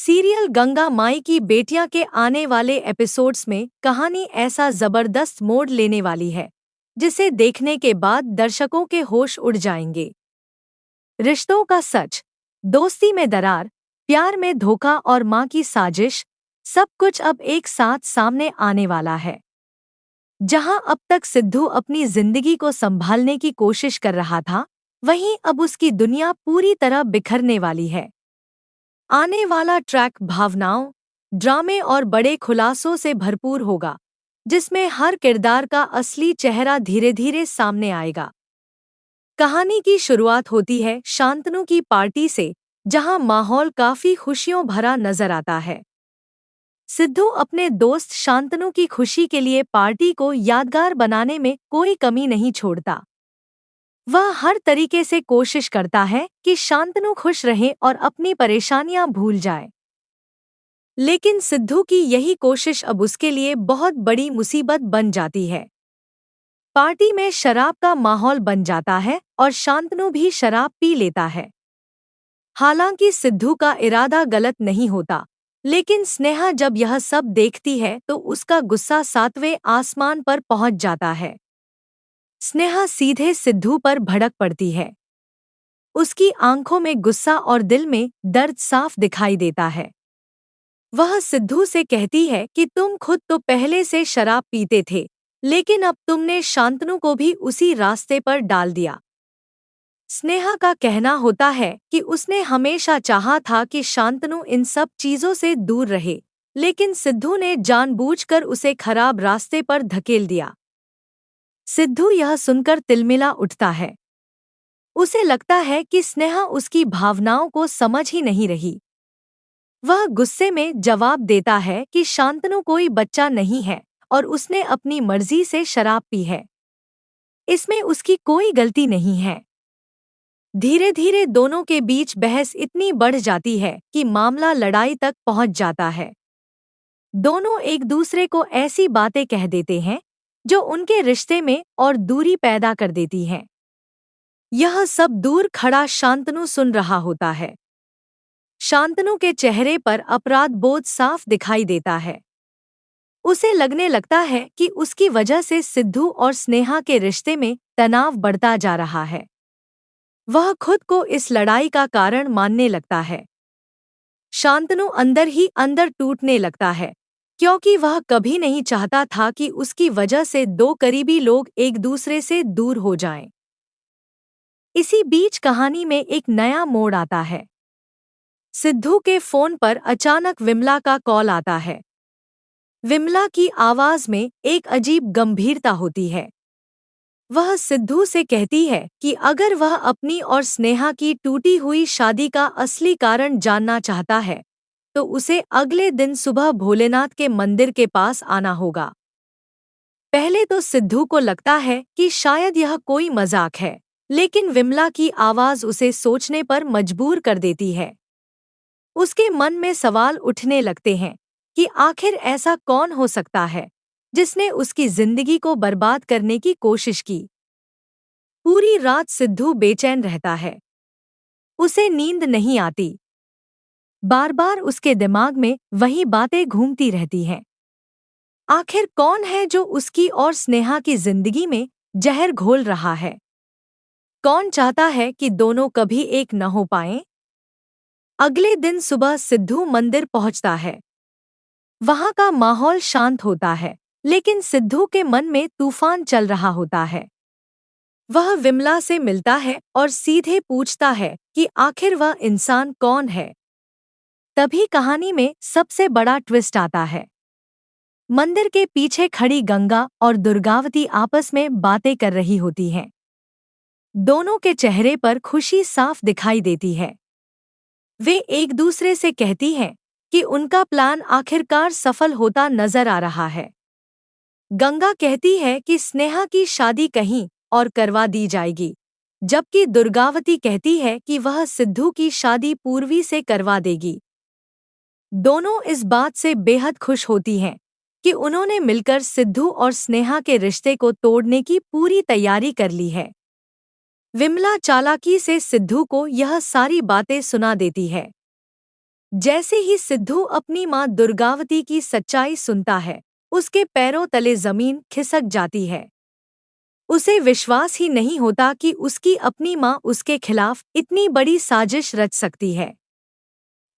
Serial Ganga माई की बेटियां के आने वाले एपिसोड्स में कहानी ऐसा जबरदस्त मोड़ लेने वाली है जिसे देखने के बाद दर्शकों के होश उड़ जाएंगे। रिश्तों का सच, दोस्ती में दरार, प्यार में धोखा और मां की साजिश, सब कुछ अब एक साथ सामने आने वाला है। जहां अब तक सिद्धू अपनी जिंदगी को संभालने की कोशिश कर रहा था, वहीं अब उसकी दुनिया पूरी तरह बिखरने वाली है। आने वाला ट्रैक भावनाओं, ड्रामे और बड़े खुलासों से भरपूर होगा, जिसमें हर किरदार का असली चेहरा धीरे धीरे सामने आएगा। कहानी की शुरुआत होती है शांतनु की पार्टी से, जहां माहौल काफी खुशियों भरा नजर आता है। सिद्धू अपने दोस्त शांतनु की खुशी के लिए पार्टी को यादगार बनाने में कोई कमी नहीं छोड़ता। वह हर तरीके से कोशिश करता है कि शांतनु खुश रहे और अपनी परेशानियां भूल जाए। लेकिन सिद्धू की यही कोशिश अब उसके लिए बहुत बड़ी मुसीबत बन जाती है। पार्टी में शराब का माहौल बन जाता है और शांतनु भी शराब पी लेता है। हालांकि सिद्धू का इरादा गलत नहीं होता, लेकिन स्नेहा जब यह सब देखती है तो उसका गुस्सा 7वें आसमान पर पहुंच जाता है। स्नेहा सीधे सिद्धू पर भड़क पड़ती है। उसकी आंखों में गुस्सा और दिल में दर्द साफ दिखाई देता है। वह सिद्धू से कहती है कि तुम खुद तो पहले से शराब पीते थे, लेकिन अब तुमने शांतनु को भी उसी रास्ते पर डाल दिया। स्नेहा का कहना होता है कि उसने हमेशा चाहा था कि शांतनु इन सब चीजों से दूर रहे, लेकिन सिद्धू ने जानबूझकर उसे खराब रास्ते पर धकेल दिया। सिद्धू यह सुनकर तिलमिला उठता है। उसे लगता है कि स्नेहा उसकी भावनाओं को समझ ही नहीं रही। वह गुस्से में जवाब देता है कि शांतनु कोई बच्चा नहीं है और उसने अपनी मर्जी से शराब पी है। इसमें उसकी कोई गलती नहीं है। धीरे धीरे दोनों के बीच बहस इतनी बढ़ जाती है कि मामला लड़ाई तक पहुंच जाता है। दोनों एक दूसरे को ऐसी बातें कह देते हैं जो उनके रिश्ते में और दूरी पैदा कर देती हैं। यह सब दूर खड़ा शांतनु सुन रहा होता है। शांतनु के चेहरे पर अपराध बोध साफ दिखाई देता है। उसे लगने लगता है कि उसकी वजह से सिद्धू और स्नेहा के रिश्ते में तनाव बढ़ता जा रहा है। वह खुद को इस लड़ाई का कारण मानने लगता है। शांतनु अंदर ही अंदर टूटने लगता है, क्योंकि वह कभी नहीं चाहता था कि उसकी वजह से दो करीबी लोग एक दूसरे से दूर हो जाएं। इसी बीच कहानी में एक नया मोड़ आता है। सिद्धू के फोन पर अचानक विमला का कॉल आता है। विमला की आवाज में एक अजीब गंभीरता होती है। वह सिद्धू से कहती है कि अगर वह अपनी और स्नेहा की टूटी हुई शादी का असली कारण जानना चाहता है, तो उसे अगले दिन सुबह भोलेनाथ के मंदिर के पास आना होगा। पहले तो सिद्धू को लगता है कि शायद यह कोई मजाक है, लेकिन विमला की आवाज उसे सोचने पर मजबूर कर देती है। उसके मन में सवाल उठने लगते हैं कि आखिर ऐसा कौन हो सकता है जिसने उसकी जिंदगी को बर्बाद करने की कोशिश की। पूरी रात सिद्धू बेचैन रहता है। उसे नींद नहीं आती। बार बार उसके दिमाग में वही बातें घूमती रहती हैं। आखिर कौन है जो उसकी और स्नेहा की जिंदगी में जहर घोल रहा है? कौन चाहता है कि दोनों कभी एक न हो पाएं? अगले दिन सुबह सिद्धू मंदिर पहुंचता है। वहां का माहौल शांत होता है, लेकिन सिद्धू के मन में तूफान चल रहा होता है। वह विमला से मिलता है और सीधे पूछता है कि आखिर वह इंसान कौन है। तभी कहानी में सबसे बड़ा ट्विस्ट आता है। मंदिर के पीछे खड़ी गंगा और दुर्गावती आपस में बातें कर रही होती हैं। दोनों के चेहरे पर खुशी साफ दिखाई देती है। वे एक दूसरे से कहती हैं कि उनका प्लान आखिरकार सफल होता नजर आ रहा है। गंगा कहती है कि स्नेहा की शादी कहीं और करवा दी जाएगी, जबकि दुर्गावती कहती है कि वह सिद्धू की शादी पूर्वी से करवा देगी। दोनों इस बात से बेहद खुश होती हैं कि उन्होंने मिलकर सिद्धू और स्नेहा के रिश्ते को तोड़ने की पूरी तैयारी कर ली है। विमला चालाकी से सिद्धू को यह सारी बातें सुना देती है। जैसे ही सिद्धू अपनी मां दुर्गावती की सच्चाई सुनता है, उसके पैरों तले जमीन खिसक जाती है। उसे विश्वास ही नहीं होता कि उसकी अपनी मां उसके खिलाफ इतनी बड़ी साजिश रच सकती है।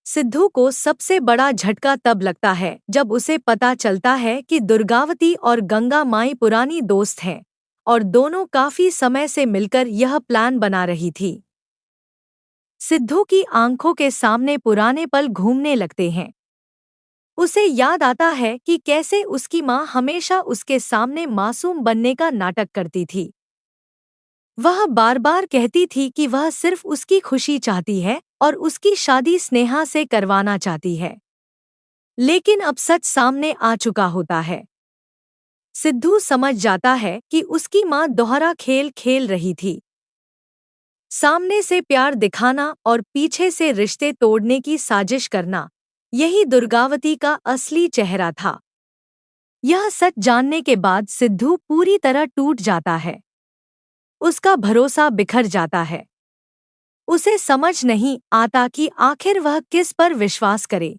सिद्धू को सबसे बड़ा झटका तब लगता है जब उसे पता चलता है कि दुर्गावती और गंगा माई पुरानी दोस्त हैं और दोनों काफी समय से मिलकर यह प्लान बना रही थी। सिद्धू की आंखों के सामने पुराने पल घूमने लगते हैं। उसे याद आता है कि कैसे उसकी मां हमेशा उसके सामने मासूम बनने का नाटक करती थी। वह बार बार कहती थी कि वह सिर्फ उसकी खुशी चाहती है और उसकी शादी स्नेहा से करवाना चाहती है। लेकिन अब सच सामने आ चुका होता है। सिद्धू समझ जाता है कि उसकी मां दोहरा खेल खेल रही थी। सामने से प्यार दिखाना और पीछे से रिश्ते तोड़ने की साजिश करना, यही दुर्गावती का असली चेहरा था। यह सच जानने के बाद सिद्धू पूरी तरह टूट जाता है। उसका भरोसा बिखर जाता है। उसे समझ नहीं आता कि आखिर वह किस पर विश्वास करे।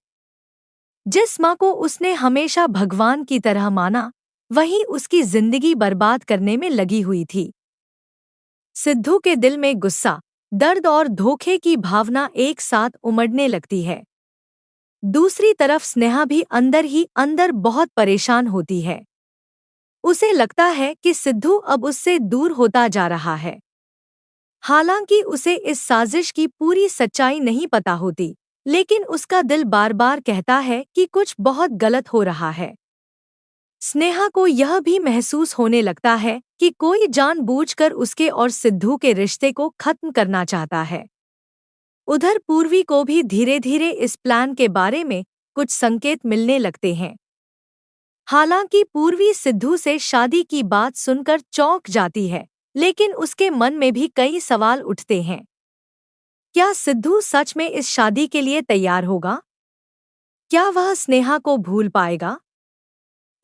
जिस माँ को उसने हमेशा भगवान की तरह माना, वही उसकी जिंदगी बर्बाद करने में लगी हुई थी। सिद्धू के दिल में गुस्सा, दर्द और धोखे की भावना एक साथ उमड़ने लगती है। दूसरी तरफ स्नेहा भी अंदर ही अंदर बहुत परेशान होती है। उसे लगता है कि सिद्धू अब उससे दूर होता जा रहा है। हालांकि उसे इस साजिश की पूरी सच्चाई नहीं पता होती, लेकिन उसका दिल बार बार कहता है कि कुछ बहुत गलत हो रहा है। स्नेहा को यह भी महसूस होने लगता है कि कोई जानबूझकर उसके और सिद्धू के रिश्ते को खत्म करना चाहता है। उधर पूर्वी को भी धीरे धीरे इस प्लान के बारे में कुछ संकेत मिलने लगते हैं। हालांकि पूर्वी सिद्धू से शादी की बात सुनकर चौंक जाती है, लेकिन उसके मन में भी कई सवाल उठते हैं। क्या सिद्धू सच में इस शादी के लिए तैयार होगा? क्या वह स्नेहा को भूल पाएगा?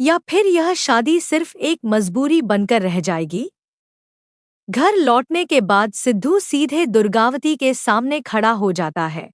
या फिर यह शादी सिर्फ एक मजबूरी बनकर रह जाएगी? घर लौटने के बाद सिद्धू सीधे दुर्गावती के सामने खड़ा हो जाता है।